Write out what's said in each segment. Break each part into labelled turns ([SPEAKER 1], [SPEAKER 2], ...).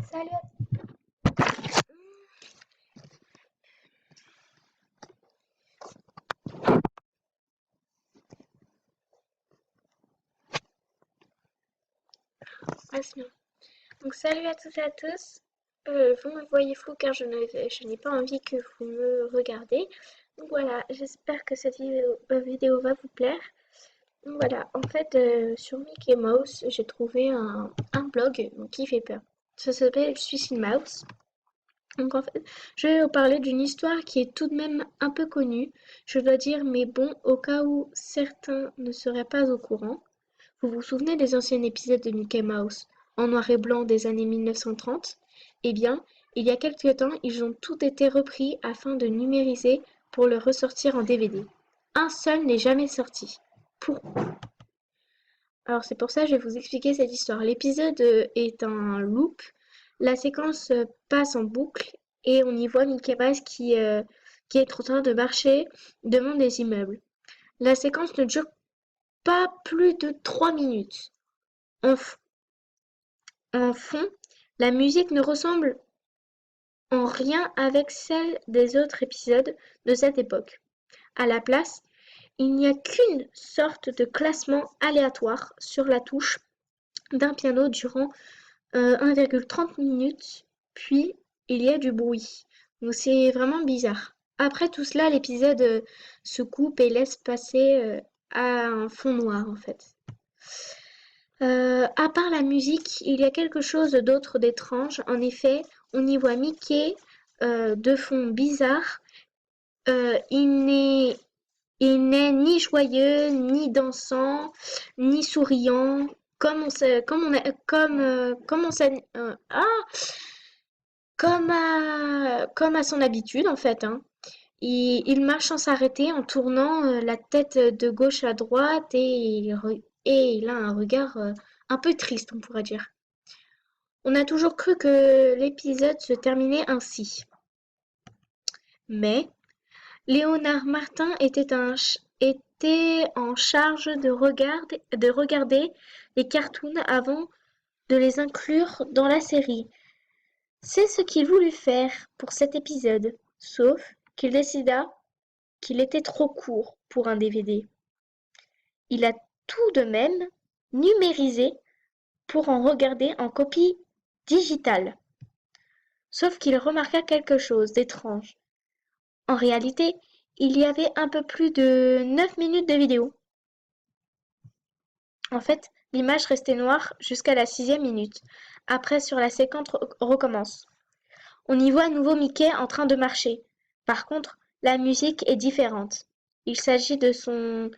[SPEAKER 1] Salut. Ah, c'est bien. Donc salut à toutes et à tous. Vous me voyez flou car je n'ai pas envie que vous me regardez. Donc voilà, j'espère que cette vidéo va vous plaire. Donc voilà, en fait, sur Mickey Mouse, j'ai trouvé un blog qui fait peur. Ça s'appelle Suicide Mouse. Donc en fait, je vais vous parler d'une histoire qui est tout de même un peu connue, je dois dire, mais bon, au cas où certains ne seraient pas au courant. Vous vous souvenez des anciens épisodes de Mickey Mouse en noir et blanc des années 1930? Eh bien, il y a quelque temps, ils ont tout été repris afin de numériser pour le ressortir en DVD. Un seul n'est jamais sorti. Pourquoi? Alors c'est pour ça que je vais vous expliquer cette histoire. L'épisode est un loop. La séquence passe en boucle et on y voit Mickey Mouse qui est en train de marcher devant des immeubles. La séquence ne dure pas plus de 3 minutes. En, En fond, la musique ne ressemble en rien avec celle des autres épisodes de cette époque. À la place, il n'y a qu'une sorte de classement aléatoire sur la touche d'un piano durant 1,30 minutes, puis il y a du bruit. Donc c'est vraiment bizarre. Après tout cela, l'épisode se coupe et laisse passer à un fond noir en fait. À part la musique, il y a quelque chose d'autre d'étrange. En effet, on y voit Mickey de fond bizarre. Il n'est ni joyeux, ni dansant, ni souriant, comme à son habitude en fait, hein. Il marche sans s'arrêter en tournant la tête de gauche à droite et il a un regard un peu triste, on pourrait dire. On a toujours cru que l'épisode se terminait ainsi. Mais Léonard Martin était en charge de regarder les cartoons avant de les inclure dans la série. C'est ce qu'il voulut faire pour cet épisode, sauf qu'il décida qu'il était trop court pour un DVD. Il a tout de même numérisé pour en regarder en copie digitale. Sauf qu'il remarqua quelque chose d'étrange. En réalité, il y avait un peu plus de 9 minutes de vidéo. En fait, l'image restait noire jusqu'à la 6e minute. Après, sur la séquence recommence. On y voit à nouveau Mickey en train de marcher. Par contre, la musique est différente. Il s'agit de sons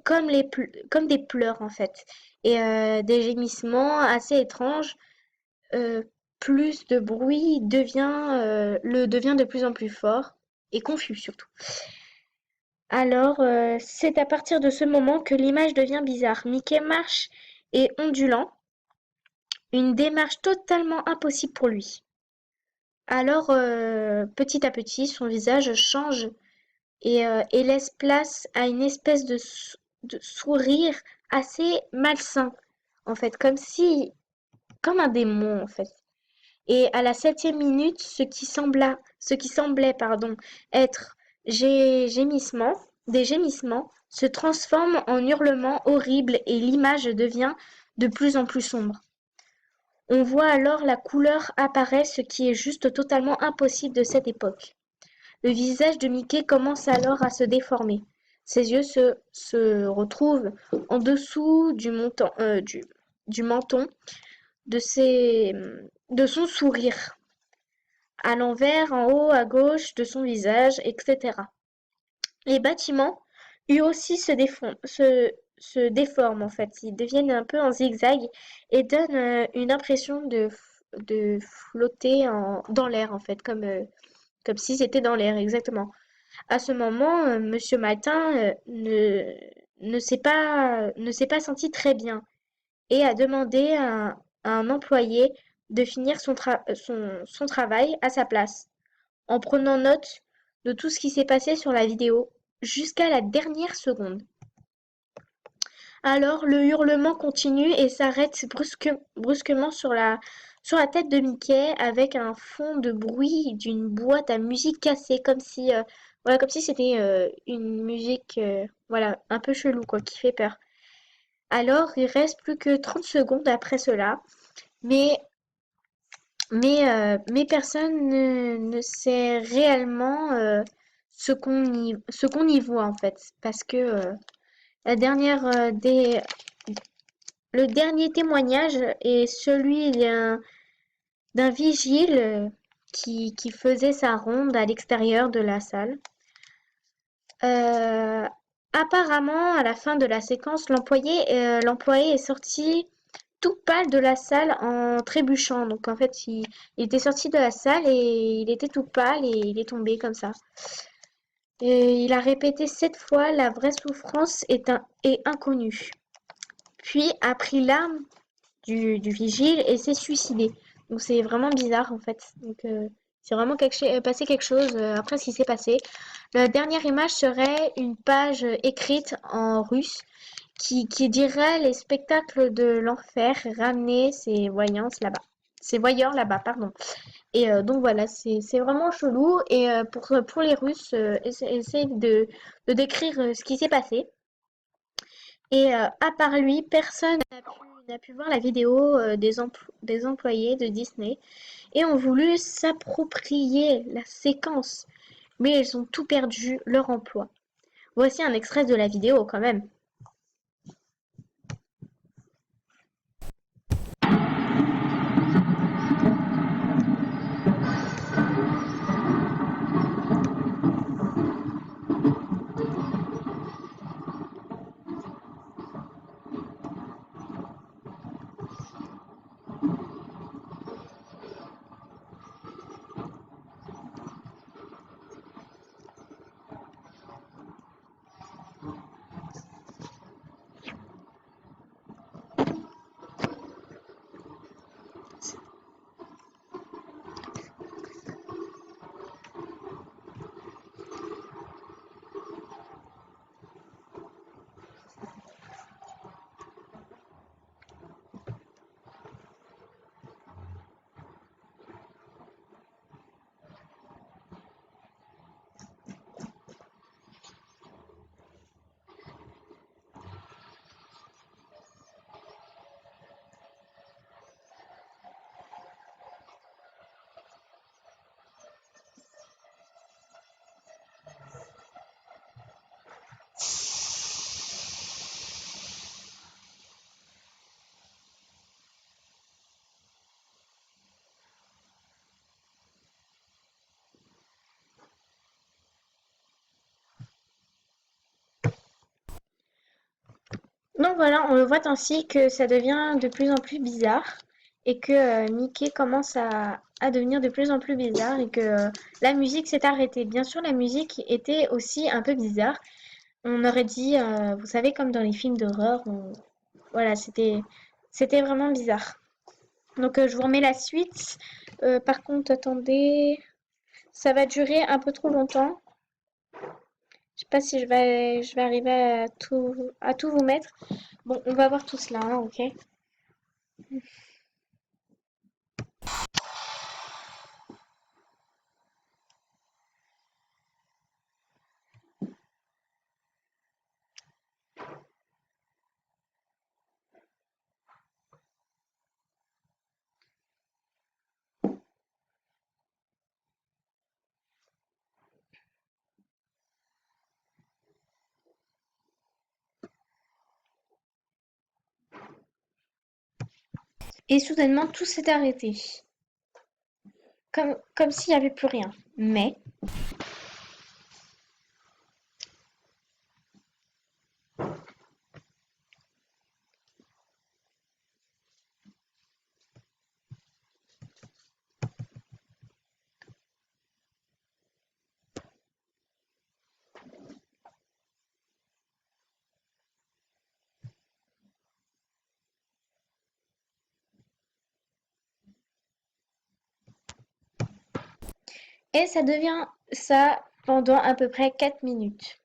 [SPEAKER 1] comme des pleurs en fait, et des gémissements assez étranges. Euh, Plus de bruit devient de plus en plus fort et confus surtout. Alors, c'est à partir de ce moment que l'image devient bizarre. Mickey marche et ondulant, une démarche totalement impossible pour lui. Alors, petit à petit, son visage change et laisse place à une espèce de sourire assez malsain, en fait, comme un démon, en fait. Et à la 7e minute, ce qui semblait, pardon, être gémissements, des gémissements, se transforme en hurlements horribles et l'image devient de plus en plus sombre. On voit alors la couleur apparaître, ce qui est juste totalement impossible de cette époque. Le visage de Mickey commence alors à se déformer. Ses yeux se retrouvent en dessous du menton de, ses, de son sourire, à l'envers, en haut, à gauche de son visage, etc. Les bâtiments, eux aussi, se déforment en fait. Ils deviennent un peu en zigzag et donnent une impression de flotter dans l'air en fait, comme si c'était dans l'air, exactement. À ce moment, Monsieur Matin ne s'est pas senti très bien et a demandé à un employé de finir son travail à sa place, en prenant note de tout ce qui s'est passé sur la vidéo jusqu'à la dernière seconde. Alors le hurlement continue et s'arrête brusquement sur la tête de Mickey avec un fond de bruit d'une boîte à musique cassée, voilà, comme si c'était une musique, voilà, un peu chelou, quoi, qui fait peur. Alors, il reste plus que 30 secondes après cela, mais, mais personne ne sait réellement ce qu'on y voit, en fait, parce que la dernière le dernier témoignage est celui d'un vigile qui faisait sa ronde à l'extérieur de la salle. Euh, Apparemment, à la fin de la séquence, l'employé est sorti tout pâle de la salle en trébuchant. Donc en fait, il était sorti de la salle et il était tout pâle et il est tombé comme ça. Et il a répété 7 fois, la vraie souffrance est inconnue. Puis a pris l'arme du vigile et s'est suicidé. Donc c'est vraiment bizarre en fait. Donc c'est vraiment passé quelque chose après ce qui s'est passé. La dernière image serait une page écrite en russe qui dirait les spectacles de l'enfer ramener ses voyeurs là-bas, pardon. Et donc voilà, c'est vraiment chelou. Et pour les Russes, essayer de décrire ce qui s'est passé. Et à part lui, personne n'a pu voir la vidéo des employés de Disney et ont voulu s'approprier la séquence, mais ils ont tout perdu leur emploi. Voici un extrait de la vidéo quand même. Donc voilà, on le voit ainsi que ça devient de plus en plus bizarre et que Mickey commence à devenir de plus en plus bizarre et que la musique s'est arrêtée. Bien sûr, la musique était aussi un peu bizarre. On aurait dit, vous savez, comme dans les films d'horreur, voilà, c'était vraiment bizarre. Donc je vous remets la suite. Par contre, attendez, ça va durer un peu trop longtemps. Je sais pas si je vais arriver à tout vous mettre. Bon, on va voir tout cela, hein, ok? Et soudainement, tout s'est arrêté, comme s'il n'y avait plus rien. Mais, et ça devient ça pendant à peu près 4 minutes.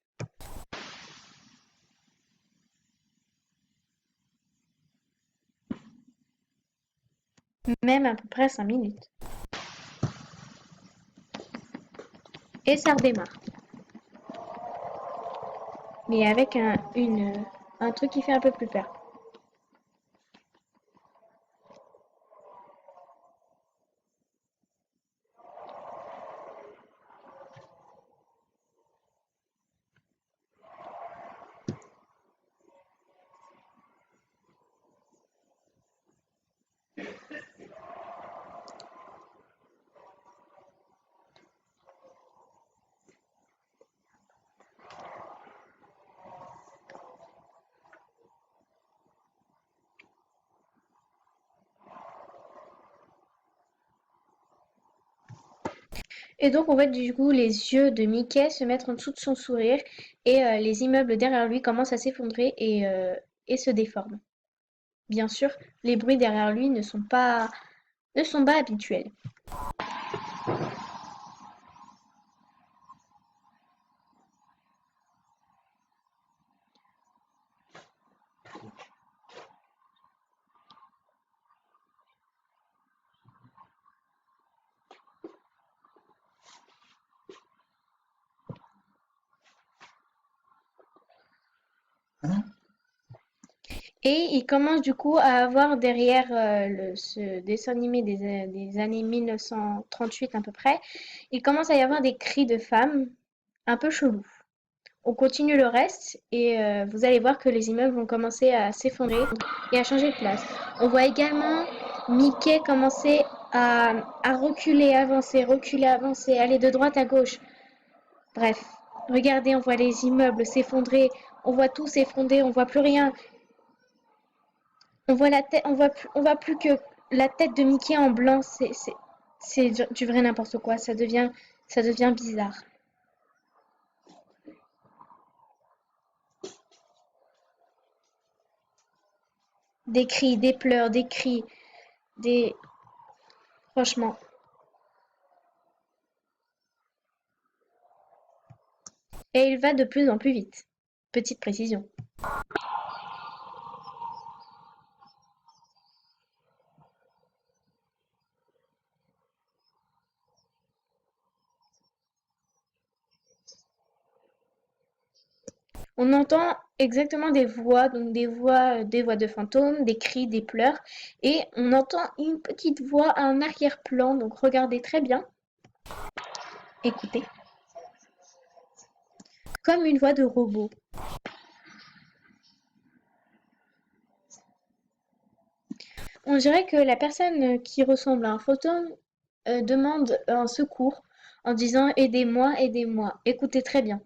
[SPEAKER 1] même à peu près 5 minutes. Et ça redémarre. Mais avec un truc qui fait un peu plus peur. Et donc, on voit du coup les yeux de Mickey se mettre en dessous de son sourire et les immeubles derrière lui commencent à s'effondrer et se déforment. Bien sûr, les bruits derrière lui ne sont pas habituels. Et il commence du coup à avoir derrière ce dessin animé des années 1938 à peu près, il commence à y avoir des cris de femmes un peu chelous. On continue le reste et vous allez voir que les immeubles vont commencer à s'effondrer et à changer de place. On voit également Mickey commencer à reculer, avancer, aller de droite à gauche. Bref, regardez, on voit les immeubles s'effondrer, on voit tout s'effondrer, on voit plus rien. On voit la tête, on voit plus que la tête de Mickey en blanc. C'est du vrai n'importe quoi. Ça devient bizarre. Des cris, des pleurs, des cris, des, franchement. Et il va de plus en plus vite. Petite précision. On entend exactement des voix de fantômes, des cris, des pleurs, et on entend une petite voix à un arrière-plan. Donc regardez très bien, écoutez, comme une voix de robot. On dirait que la personne qui ressemble à un fantôme demande un secours en disant aidez-moi, aidez-moi. Écoutez très bien.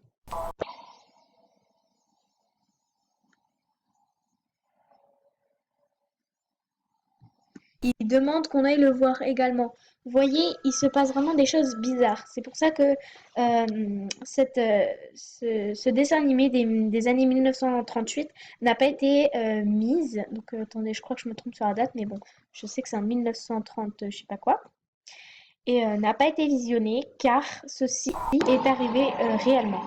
[SPEAKER 1] Il demande qu'on aille le voir également. Vous voyez, il se passe vraiment des choses bizarres. C'est pour ça que ce dessin animé des années 1938 n'a pas été mise. Donc attendez, je crois que je me trompe sur la date, mais bon, je sais que c'est en 1930, je sais pas quoi. Et n'a pas été visionné car ceci est arrivé réellement.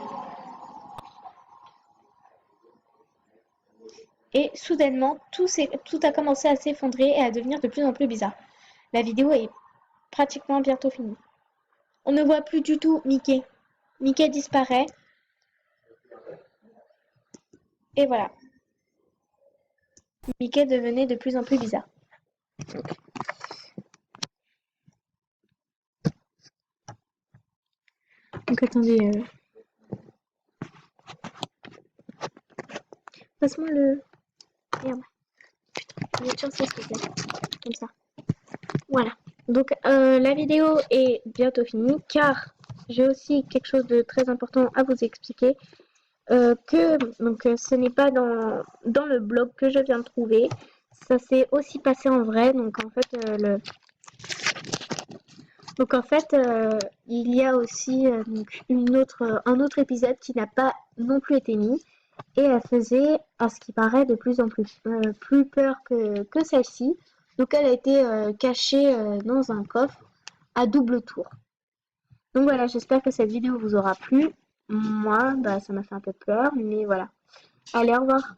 [SPEAKER 1] Et soudainement, tout a commencé à s'effondrer et à devenir de plus en plus bizarre. La vidéo est pratiquement bientôt finie. On ne voit plus du tout Mickey. Mickey disparaît. Et voilà. Mickey devenait de plus en plus bizarre. Donc attendez. Passe-moi le. Merde. Je vais changer s'il te plaît. Comme ça. Voilà. Donc la vidéo est bientôt finie car j'ai aussi quelque chose de très important à vous expliquer. Ce n'est pas dans le blog que je viens de trouver. Ça s'est aussi passé en vrai. Il y a aussi un autre épisode qui n'a pas non plus été mis et elle faisait, à ce qui paraît, de plus en plus peur que celle-ci. Donc elle a été cachée dans un coffre à double tour. Donc voilà, j'espère que cette vidéo vous aura plu. Moi, bah, ça m'a fait un peu peur, mais voilà. Allez, au revoir.